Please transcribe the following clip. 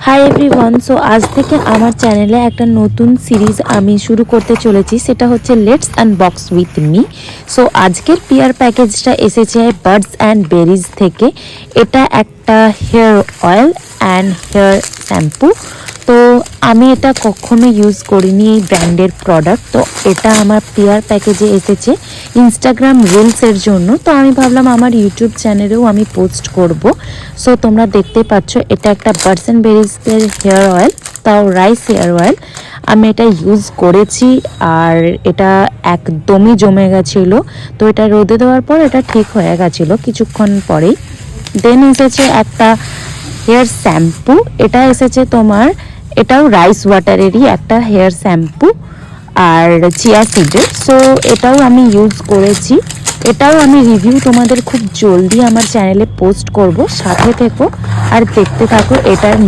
Hi everyone. So আজ থেকে আমার চ্যানেলে একটা নতুন সিরিজ আমি শুরু করতে চলেছি, সেটা হচ্ছে let's unbox with me. So আজকের পিয়ার প্যাকেজটা এসেছে বার্ডস অ্যান্ড বেরিজ থেকে। এটা একটা hair oil and hair shampoo. তো আমি এটা কখনো ইউজ করিনি, এই ব্র্যান্ডের প্রোডাক্ট। তো এটা আমার পিয়ার প্যাকেজে এসেছে ইনস্টাগ্রাম রিলসের জন্য। তো আমি ভাবলাম আমার ইউটিউব চ্যানেলেও আমি পোস্ট করব। সো তোমরা দেখতে পাচ্ছ এটা একটা বার্ডস অ্যান্ড বেরিজের হেয়ার অয়েল, তাও রাইস হেয়ার অয়েল। আমি এটা ইউজ করেছি আর এটা একদমই জমে গেছিলো। তো এটা রোদে দেওয়ার পর এটা ঠিক হয়ে গেছিলো কিছুক্ষণ পরেই। দেন এসেছে একটা হেয়ার শ্যাম্পু। এটা এসেছে তোমার, এটাও রাইস ওয়াটারেরই একটা হেয়ার শ্যাম্পু আর চিয়া সিডের। সো এটাও আমি ইউজ করেছি। এটাও আমি রিভিউ তোমাদের খুব জলদি আমার চ্যানেলে পোস্ট করব, সাথে থেকো আর দেখতে থাকো এটার